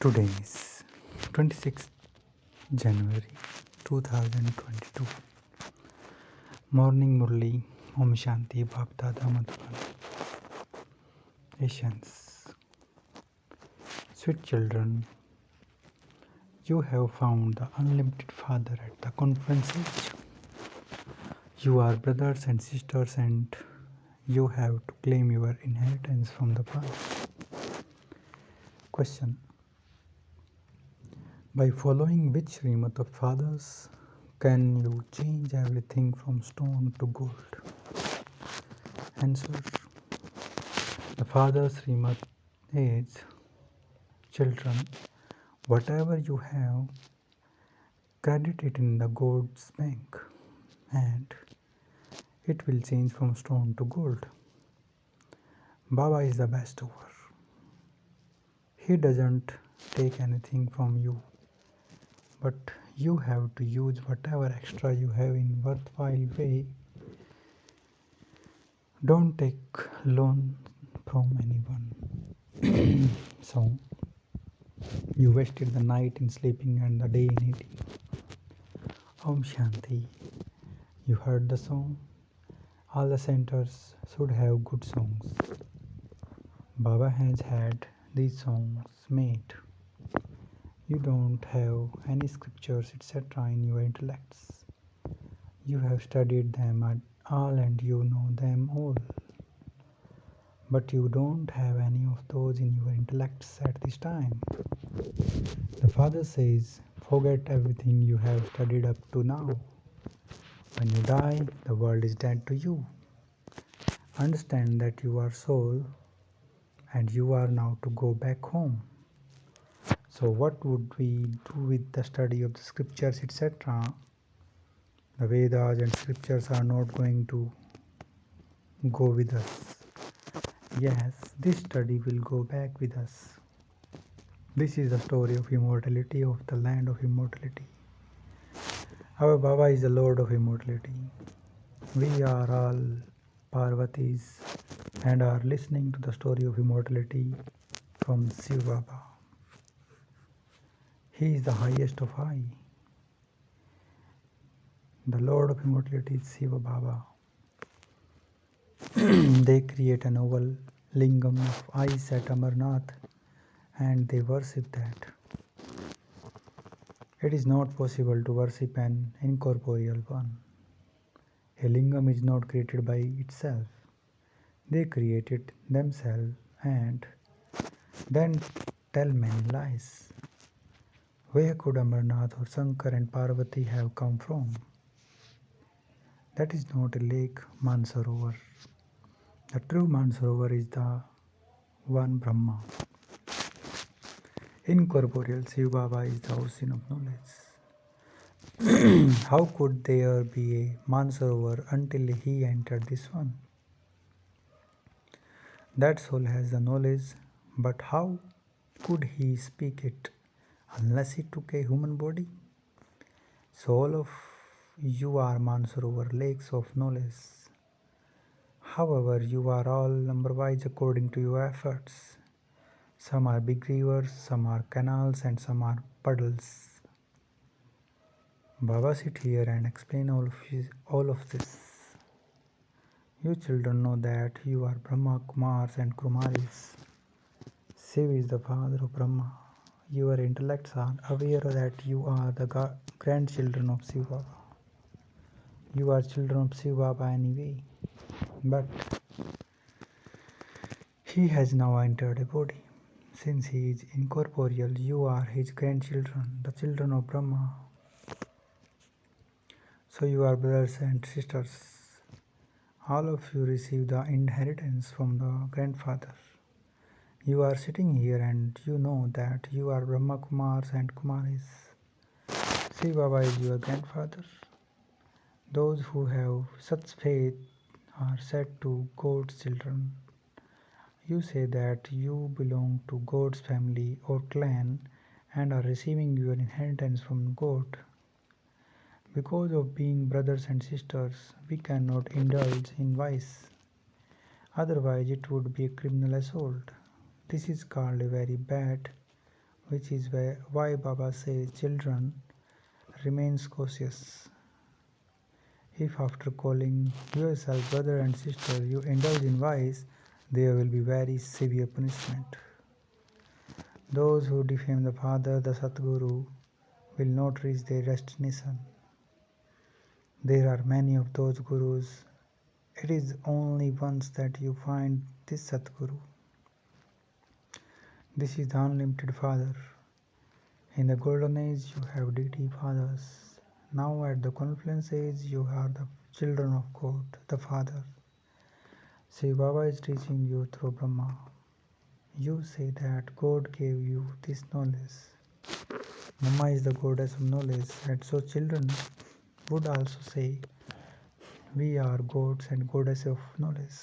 Today is 26th January 2022. Morning Murli, Om Shanti, Bap Dada Madhuban. Patience. Sweet children, you have found the unlimited Father at the conference age. You are brothers and sisters, and you have to claim your inheritance from the Father. Question: by following which Srimad of Fathers can you change everything from stone to gold? Answer: the Father's Srimad is, children, whatever you have, credit it in the God's bank, and it will change from stone to gold. Baba is the best over. He doesn't take anything from you, but you have to use whatever extra you have in worthwhile way. Don't take loan from anyone. So you wasted the night in sleeping and the day in eating. Om Shanti. You heard the song? All the centers should have good songs. Baba has had these songs made. You don't have any scriptures etc. in your intellects. You have studied them all and you know them all. But you don't have any of those in your intellects at this time. The Father says, forget everything you have studied up to now. When you die, the world is dead to you. Understand that you are soul and you are now to go back home. So what would we do with the study of the scriptures etc.? The Vedas and scriptures are not going to go with us. Yes, this study will go back with us. This is the story of immortality, of the land of immortality. Our Baba is the Lord of immortality. We are all Parvatis and are listening to the story of immortality from Shiv Baba. He is the highest of high. The Lord of immortality is Shiva Baba. They create an oval lingam of ice at Amarnath and they worship that. It is not possible to worship an incorporeal one. A lingam is not created by itself. They create it themselves and then tell many lies. Where could Amarnath or Shankar and Parvati have come from? That is not a lake Mansarovar. The true Mansarovar is the one Brahma. Incorporeal Shiv Baba is the ocean of knowledge. How could there be a Mansarovar until he entered this one? That soul has the knowledge, but how could he speak it unless he took a human body? So all of you are Mansarovar lakes of knowledge. However, you are all number-wise according to your efforts. Some are big rivers, some are canals, and some are puddles. Baba sit here and explain all of this. You children know that you are Brahma, Kumars and Kumaris. Shiv is the father of Brahma. Your intellects are aware that you are the grandchildren of Shiv Baba. You are children of Shiv Baba anyway. But he has now entered a body. Since he is incorporeal, you are his grandchildren, the children of Brahma. So you are brothers and sisters. All of you receive the inheritance from the grandfather. You are sitting here and you know that you are Brahma Kumars and Kumaris. Shiv Baba is your grandfather. Those who have such faith are said to God's children. You say that you belong to God's family or clan and are receiving your inheritance from God. Because of being brothers and sisters, we cannot indulge in vice. Otherwise, it would be a criminal assault. This is called a very bad which is why Baba says, children, remains cautious. If after calling yourself brother and sister you indulge in vice, there will be very severe punishment. Those who defame the Father, the Satguru, will not reach their destination. There are many of those gurus. It is only once that you find this Satguru. This is the unlimited Father. In the golden age, you have deity fathers. Now at the confluence age, you are the children of God, the Father. Shiv Baba is teaching you through Brahma. You say that God gave you this knowledge. Mama is the goddess of knowledge, and so children would also say, we are gods and goddesses of knowledge.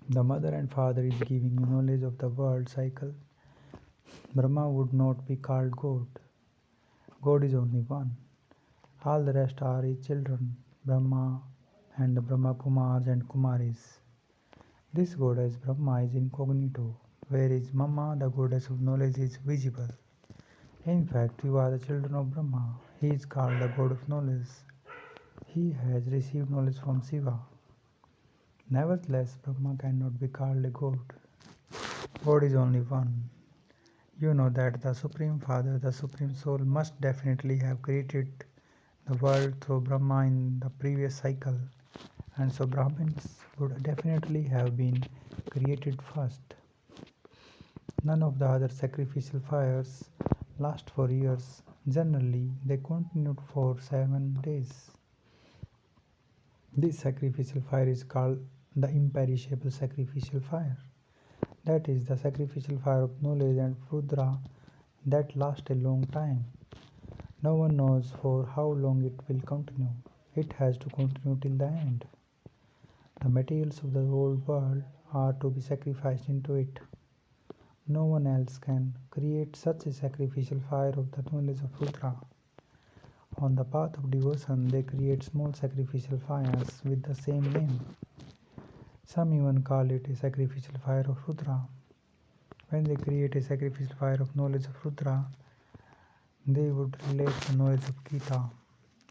The mother and father is giving you knowledge of the world cycle. Brahma would not be called God. God is only one. All the rest are his children, Brahma and the Brahma Kumars and Kumaris. This goddess Brahma is incognito, whereas Mama, the goddess of knowledge, is visible. In fact, you are the children of Brahma. He is called the god of knowledge. He has received knowledge from Shiva. Nevertheless, Brahma cannot be called a god. God is only one. You know that the Supreme Father, the Supreme Soul, must definitely have created the world through Brahma in the previous cycle, and so Brahmins would definitely have been created first. None of the other sacrificial fires last for years. Generally, they continued for 7 days. This sacrificial fire is called the imperishable sacrificial fire. That is the sacrificial fire of knowledge and Rudra that lasts a long time. No one knows for how long it will continue. It has to continue till the end. The materials of the old world are to be sacrificed into it. No one else can create such a sacrificial fire of the knowledge of Rudra. On the path of devotion, they create small sacrificial fires with the same name. Some even call it a sacrificial fire of Rudra. When they create a sacrificial fire of knowledge of Rudra, they would relate the knowledge of Gita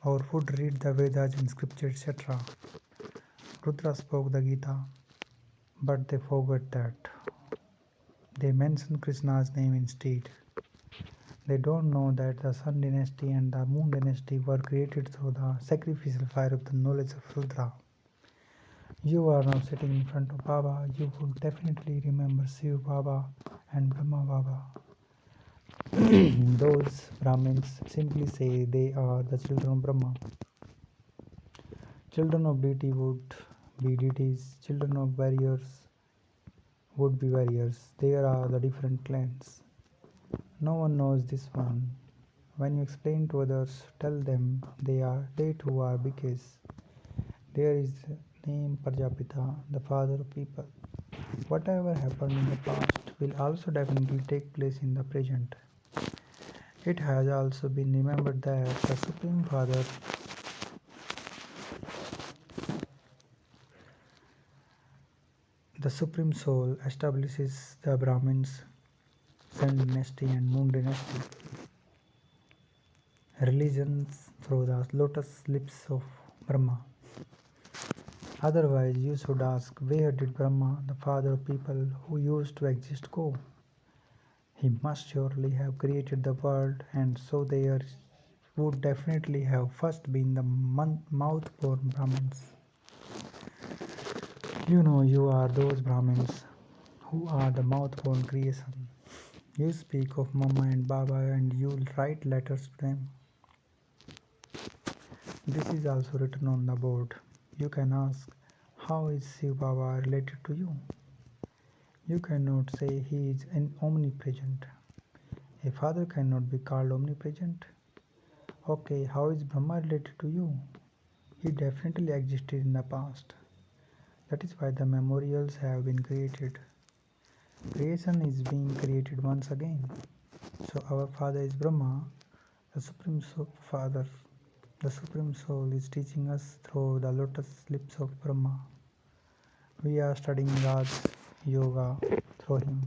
or would read the Vedas and scripture, etc. Rudra spoke the Gita, but they forgot that. They mention Krishna's name instead. They don't know that the Sun dynasty and the Moon dynasty were created through the sacrificial fire of the knowledge of Rudra. You are now sitting in front of Baba. You will definitely remember Shiv Baba and Brahma Baba. Those Brahmins simply say they are the children of Brahma. Children of deity would be deities. Children of warriors would be warriors. There are the different clans. No one knows this one. When you explain to others, tell them they too are BKs. There is the name Prajapita, the father of people. Whatever happened in the past will also definitely take place in the present. It has also been remembered that the Supreme Father, the Supreme Soul, establishes the Brahmins, Sun dynasty and Moon dynasty religions through the lotus lips of Brahma. Otherwise, you should ask, where did Brahma, the father of people who used to exist, go? He must surely have created the world, and so there would definitely have first been the mouth-born Brahmins. You know you are those Brahmins who are the mouth-born creation. You speak of Mama and Baba and you write letters to them. This is also written on the board. You can ask, how is Shiv Baba related to you? You cannot say he is omnipresent. A father cannot be called omnipresent. Okay, how is Brahma related to you? He definitely existed in the past. That is why the memorials have been created. Creation is being created once again. So our father is Brahma, the Supreme Father. The Supreme Soul is teaching us through the lotus lips of Brahma. We are studying Raj Yoga through him.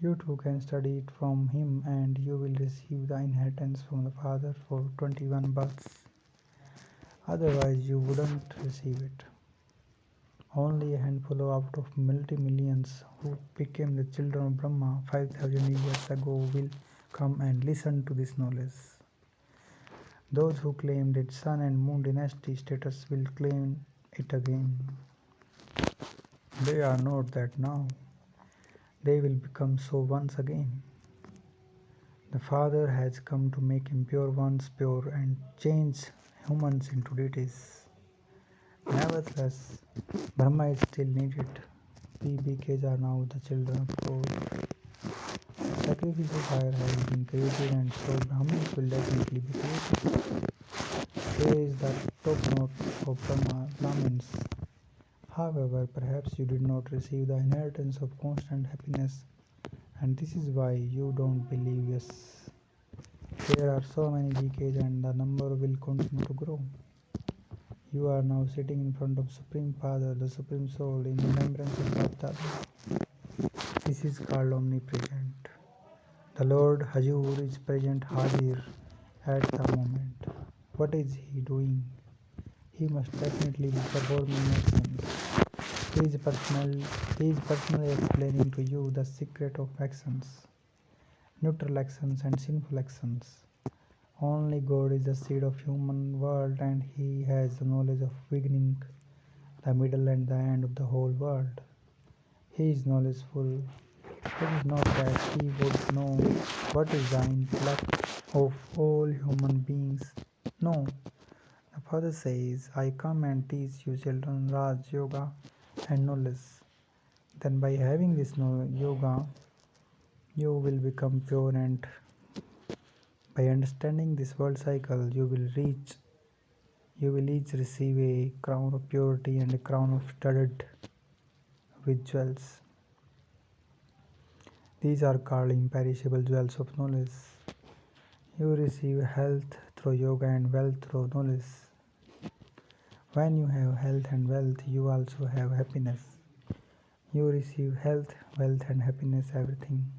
You too can study it from him, and you will receive the inheritance from the Father for 21 births. Otherwise, you wouldn't receive it. Only a handful out of multi-millions who became the children of Brahma 5,000 years ago will come and listen to this knowledge. Those who claimed its sun and moon dynasty status will claim it again. They are not that now. They will become so once again. The Father has come to make impure ones pure and change humans into deities. Nevertheless, Brahma is still needed. We BKs are now the children of God. Sacrificial fire has been created, and so Brahmins will definitely be created. Here is the top note of Brahmins. However, perhaps you did not receive the inheritance of constant happiness, and this is why you don't believe. Yes, there are so many BKs, and the number will continue to grow. You are now sitting in front of Supreme Father, the Supreme Soul, in remembrance of Baptada. This is called omnipresent. The Lord Hajur is present Hajir at the moment. What is he doing? He must definitely be performing actions. He is personally explaining to you the secret of actions, neutral actions and sinful actions. Only God is the seed of human world, and he has the knowledge of beginning, the middle and the end of the whole world. He is knowledgeful. It is not that he would know what is the intellect of all human beings. No. The Father says, I come and teach you children Raj Yoga and knowledge. Then by having this yoga, you will become pure, and by understanding this world cycle, you will each receive a crown of purity and a crown of studded with jewels. These are called imperishable jewels of knowledge. You receive health through yoga and wealth through knowledge. When you have health and wealth, you also have happiness. You receive health, wealth and happiness, everything.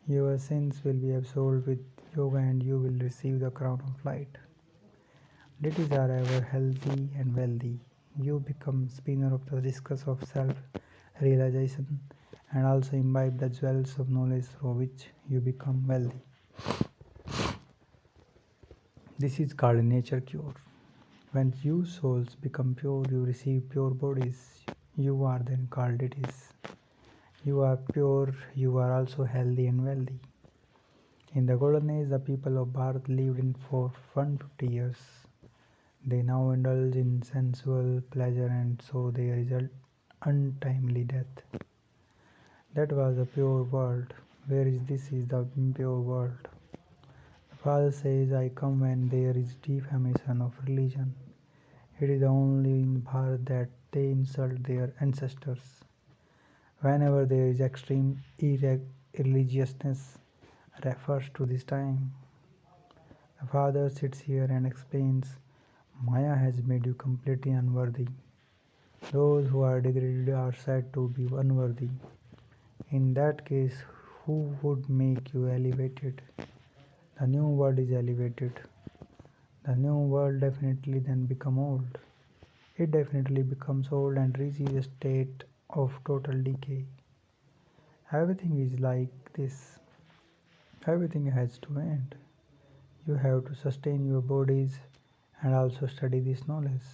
Your sins will be absolved with yoga, and you will receive the crown of light. Deities are ever healthy and wealthy. You become spinner of the discus of self-realization, and also imbibe the jewels of knowledge through which you become wealthy. This is called a nature cure. When you souls become pure, you receive pure bodies. You are then called deities. You are pure, you are also healthy and wealthy. In the golden age, the people of Bharat lived in for 150 years. They now indulge in sensual pleasure, and so they result untimely death. That was a pure world, whereas this is the impure world. The Father says, I come when there is defamation of religion. It is only in Bharat that they insult their ancestors. Whenever there is extreme irreligiousness, refers to this time. The Father sits here and explains, Maya has made you completely unworthy. Those who are degraded are said to be unworthy. In that case, who would make you elevated? The new world is elevated. The new world definitely then become old. It definitely becomes old and reaches a state of total decay. Everything is like this. Everything has to end. You have to sustain your bodies and also study this knowledge.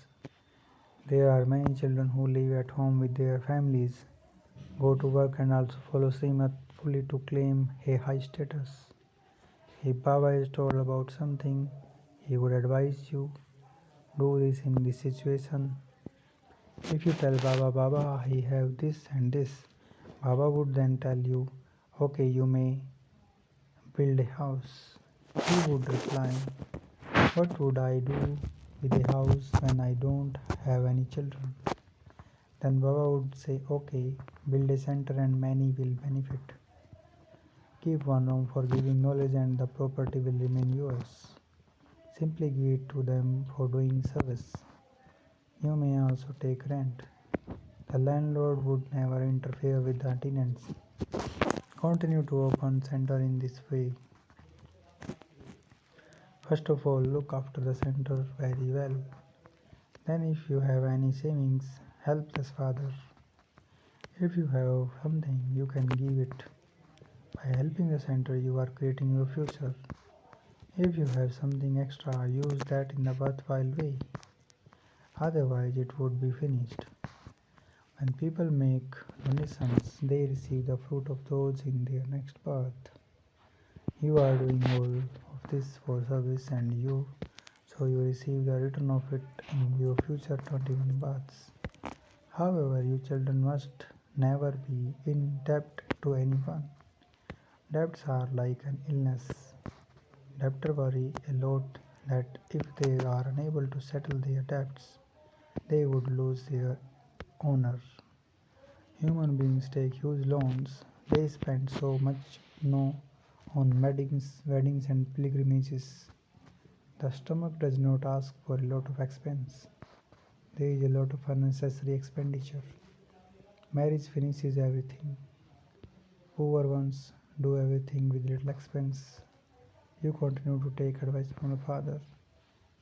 There are many children who live at home with their families, go to work and also follow Srimad fully to claim a high status. If Baba is told about something, he would advise you, do this in this situation. If you tell Baba, I have this and this, Baba would then tell you, okay, you may build a house. He would reply, what would I do with a house when I don't have any children? Then Baba would say, okay, build a center and many will benefit. Keep one room for giving knowledge and the property will remain yours. Simply give it to them for doing service. You may also take rent. The landlord would never interfere with the tenants. Continue to open center in this way. First of all, look after the center very well. Then if you have any savings, help this father. If you have something, you can give it. By helping the center, you are creating your future. If you have something extra, use that in a worthwhile way. Otherwise, it would be finished. When people make donations, they receive the fruit of those in their next birth. You are doing all of this for service so you receive the return of it in your future 21 births. However, you children must never be in debt to anyone. Debts are like an illness. Debtors worry a lot that if they are unable to settle their debts, they would lose their honor. Human beings take huge loans. They spend so much no on weddings and pilgrimages. The stomach does not ask for a lot of expense. There is a lot of unnecessary expenditure. Marriage finishes everything. Poor ones do everything with little expense. You continue to take advice from the father.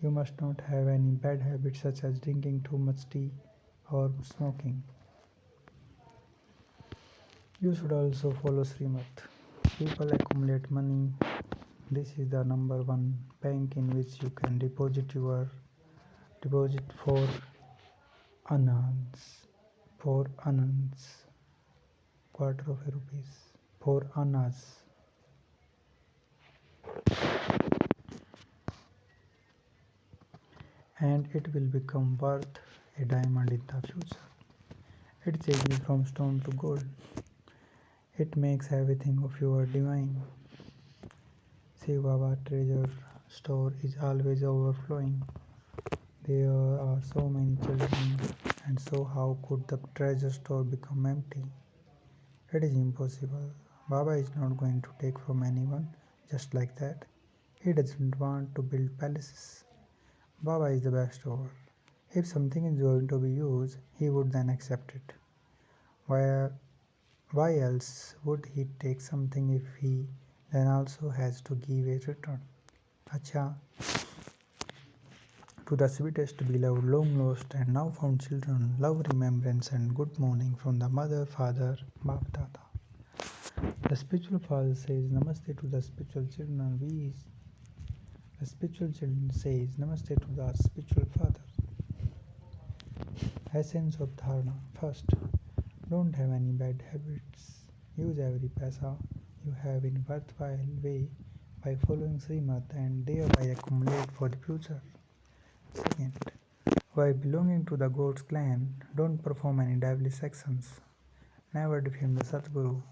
You must not have any bad habits such as drinking too much tea or smoking. You should also follow Srimad. People accumulate money. This is the number one bank in which you can deposit anans, for anans, quarter of a rupees, for annas. And it will become worth a diamond in the future. It changes from stone to gold. It makes everything of you divine. Shiv Baba treasure store is always overflowing. There are so many children, and so how could the treasure store become empty? It is impossible. Baba is not going to take from anyone just like that. He doesn't want to build palaces. Baba is the best over. If something is going to be used, he would then accept it. Why else would he take something if he then also has to give a return? Acha, to the sweetest beloved, long lost and now found children, love, remembrance, and good morning from the mother, father, Bap Dada. The spiritual father says Namaste to the spiritual children. The spiritual children says Namaste to the spiritual father. Essence of Dharana. First, don't have any bad habits. Use every paisa you have in a worthwhile way by following Srimad and thereby accumulate for the future. Second, by belonging to the God's clan, don't perform any devilish actions. Never defame the Satguru.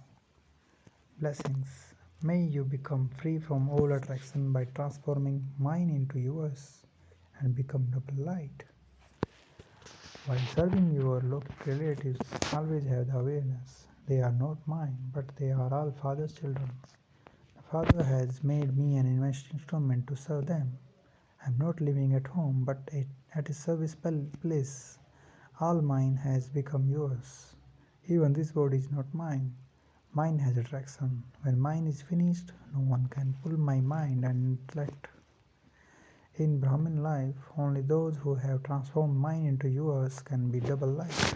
Blessings. May you become free from all attraction by transforming mine into yours and become double light. While serving your local relatives, always have the awareness they are not mine, but they are all Father's children. The Father has made me an instrument to serve them. I am not living at home, but at a service place. All mine has become yours. Even this body is not mine. Mine has attraction. When mine is finished, no one can pull my mind and intellect. In Brahmin life, only those who have transformed mine into yours can be double life.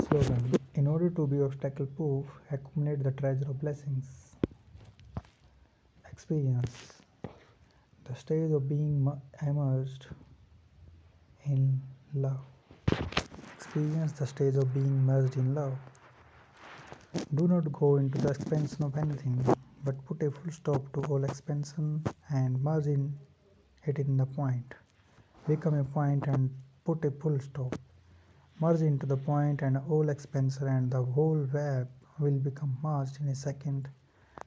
Slogan. In order to be obstacle proof, accumulate the treasure of blessings. Experience. The stage of being immersed in love. Experience the stage of being merged in love. Do not go into the expansion of anything, but put a full stop to all expansion and merge it in the point. Become a point and put a full stop. Merge into the point and all expansion and the whole web will become merged in a second,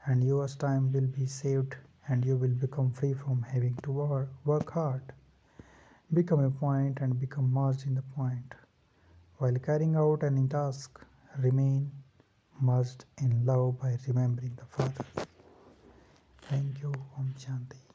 and your time will be saved and you will become free from having to work hard. Become a point and become merged in the point. While carrying out any task, remain merged in love by remembering the Father. Thank you. Om Shanti.